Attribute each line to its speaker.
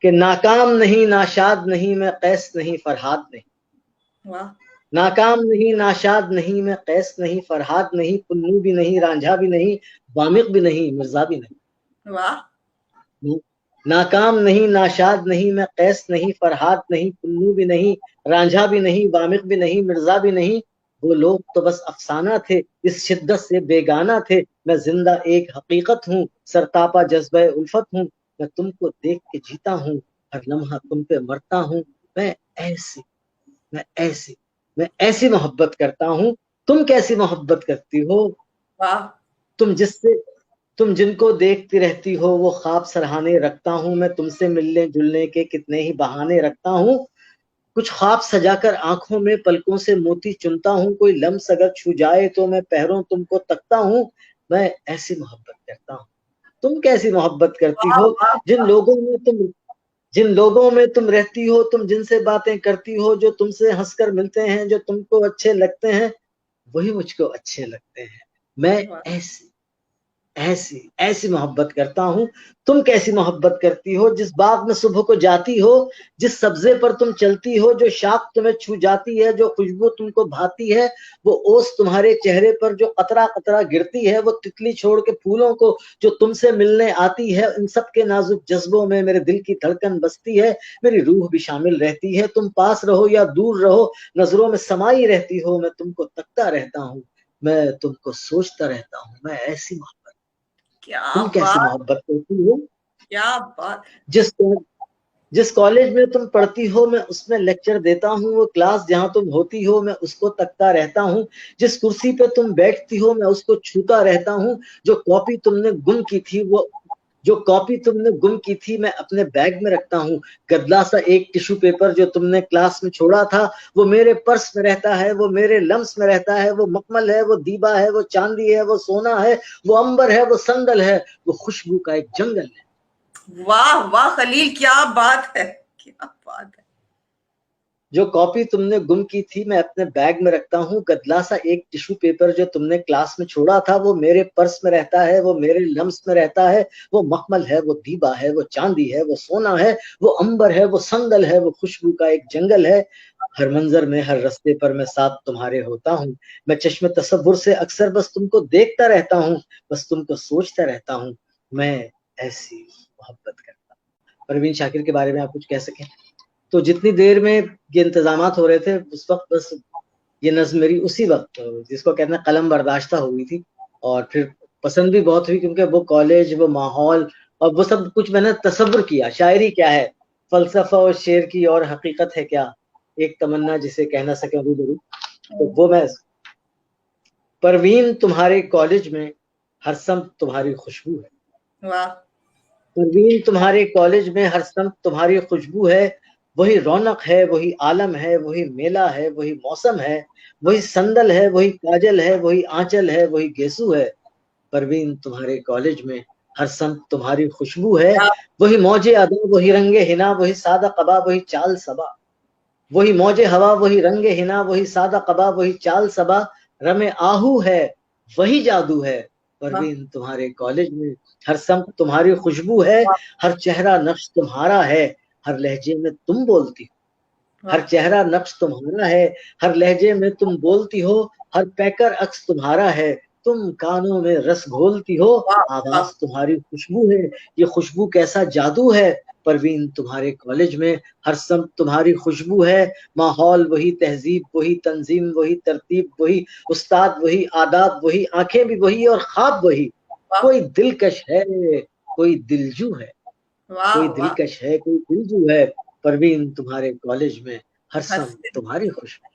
Speaker 1: کہ ناکام نہیں ناشاد نہیں میں قیس نہیں فرہاد نہیں.
Speaker 2: واہ
Speaker 1: ناکام نہیں ناشاد نہیں میں قیس نہیں فرہاد نہیں، پنو بھی نہیں رانجھا بھی نہیں وامق بھی نہیں مرزا بھی نہیں.
Speaker 2: واہ
Speaker 1: ناکام نہیں ناشاد نہیں میں قیس نہیں فرہاد نہیں، پنو بھی نہیں رانجھا بھی نہیں وامق بھی نہیں مرزا بھی نہیں. وہ لوگ تو بس افسانہ تھے، اس شدت سے بیگانہ تھے. میں زندہ ایک حقیقت ہوں، سرتاپا جذبہ الفت ہوں. میں تم کو دیکھ کے جیتا ہوں، ہر لمحہ تم پہ مرتا ہوں. میں ایسی میں ایسی میں ایسی محبت کرتا ہوں. تم کیسی محبت کرتی ہو؟
Speaker 2: واہ
Speaker 1: تم جن کو دیکھتی رہتی ہو وہ خواب سرہانے رکھتا ہوں. میں تم سے ملنے جلنے کے کتنے ہی بہانے رکھتا ہوں. کچھ خواب سجا کر آنکھوں میں پلکوں سے موتی چنتا ہوں. کوئی لمس اگر چھو جائے تو میں پہروں تم کو تکتا ہوں. میں ایسی محبت کرتا ہوں. تم کیسی محبت کرتی ہو؟ جن لوگوں میں تم رہتی ہو، تم جن سے باتیں کرتی ہو، جو تم سے ہنس کر ملتے ہیں، جو تم کو اچھے لگتے ہیں، وہی مجھ کو اچھے لگتے ہیں. میں ایسی محبت کرتا ہوں. تم کیسی محبت کرتی ہو؟ جس باغ میں صبح کو جاتی ہو، جس سبزے پر تم چلتی ہو، جو شاخ تمہیں چھو جاتی ہے، جو خوشبو تم کو بھاتی ہے، وہ اوس تمہارے چہرے پر جو قطرہ قطرہ گرتی ہے، وہ تتلی چھوڑ کے پھولوں کو جو تم سے ملنے آتی ہے. ان سب کے نازک جذبوں میں میرے دل کی دھڑکن بستی ہے، میری روح بھی شامل رہتی ہے. تم پاس رہو یا دور رہو، نظروں میں سمائی رہتی ہو. میں تم کو تکتا رہتا ہوں، میں تم کو سوچتا رہتا ہوں. میں ایسی محبت.
Speaker 2: کیا
Speaker 1: تم کیسی
Speaker 2: بات
Speaker 1: محبت کرتی ہو؟
Speaker 2: کیا بات
Speaker 1: جس کالج میں تم پڑھتی ہو میں اس میں لیکچر دیتا ہوں. وہ کلاس جہاں تم ہوتی ہو میں اس کو تکتا رہتا ہوں. جس کرسی پہ تم بیٹھتی ہو میں اس کو چھوتا رہتا ہوں. جو کاپی تم نے گم کی تھی میں اپنے بیگ میں رکھتا ہوں. گدلا سا ایک ٹیشو پیپر جو تم نے کلاس میں چھوڑا تھا، وہ میرے پرس میں رہتا ہے، وہ میرے لمس میں رہتا ہے. وہ مکمل ہے، وہ دیبا ہے، وہ چاندی ہے، وہ سونا ہے، وہ امبر ہے، وہ سندل ہے، وہ خوشبو کا ایک جنگل ہے.
Speaker 2: واہ واہ خلیل، کیا بات ہے، کیا بات ہے.
Speaker 1: جو کاپی تم نے گم کی تھی میں اپنے بیگ میں رکھتا ہوں. گدلا سا ایک ٹیشو پیپر جو تم نے کلاس میں چھوڑا تھا، وہ میرے پرس میں رہتا ہے، وہ میرے لمس میں رہتا ہے. وہ مخمل ہے، وہ دیبا ہے، وہ چاندی ہے، وہ سونا ہے، وہ امبر ہے، وہ سنگل ہے، وہ خوشبو کا ایک جنگل ہے. ہر منظر میں، ہر رستے پر میں ساتھ تمہارے ہوتا ہوں. میں چشم تصور سے اکثر بس تم کو دیکھتا رہتا ہوں، بس تم کو سوچتا رہتا ہوں. میں ایسی محبت کرتا ہوں. پروین شاکر کے بارے میں آپ کچھ کہہ سکیں؟ تو جتنی دیر میں یہ انتظامات ہو رہے تھے اس وقت بس یہ نظم میری اسی وقت جس کو کہتے ہیں قلم برداشتہ ہوئی تھی، اور پھر پسند بھی بہت ہوئی کیونکہ وہ کالج، وہ ماحول اور وہ سب کچھ میں نے تصور کیا. شاعری کیا ہے، فلسفہ اور شعر کی اور حقیقت ہے کیا، ایک تمنا جسے کہہ نہ سکے روبرو. تو وہ میں پروین تمہارے کالج میں ہر سمت تمہاری خوشبو ہے.
Speaker 2: واہ
Speaker 1: پروین تمہارے کالج میں ہر سمت تمہاری خوشبو ہے. وہی رونق ہے، وہی عالم ہے، وہی میلہ ہے، وہی موسم ہے، وہی سندل ہے، وہی کاجل ہے، وہی آنچل ہے، وہی گیسو ہے. پروین تمہارے کالج میں ہر سمت تمہاری خوشبو ہے. وہی موج ادا، وہی رنگ حنا، وہی سادہ قبا، وہی چال صبا. وہی موج ہوا، وہی رنگ حنا، وہی سادہ قبا، وہی چال صبا. رم آہو ہے، وہی جادو ہے. پروین تمہارے کالج میں ہر سمت تمہاری خوشبو ہے. ہر چہرہ نقش تمہارا ہے، ہر لہجے میں تم بولتی ہو. ہر چہرہ نقش تمہارا ہے، ہر لہجے میں تم بولتی ہو. ہر پیکر عکس تمہارا ہے، تم کانوں میں رس گھولتی ہو. آواز تمہاری خوشبو ہے، یہ خوشبو کیسا جادو ہے. پروین تمہارے کالج میں ہر سمت تمہاری خوشبو ہے. ماحول وہی، تہذیب وہی، تنظیم وہی، ترتیب وہی، استاد وہی، آداب وہی، آنکھیں بھی وہی اور خواب وہی. کوئی دلکش ہے، کوئی دلجو ہے، کوئی دلکش ہے، کوئی دلجو ہے. پروین تمہارے کالج میں ہر سمت تمہاری خوشبو.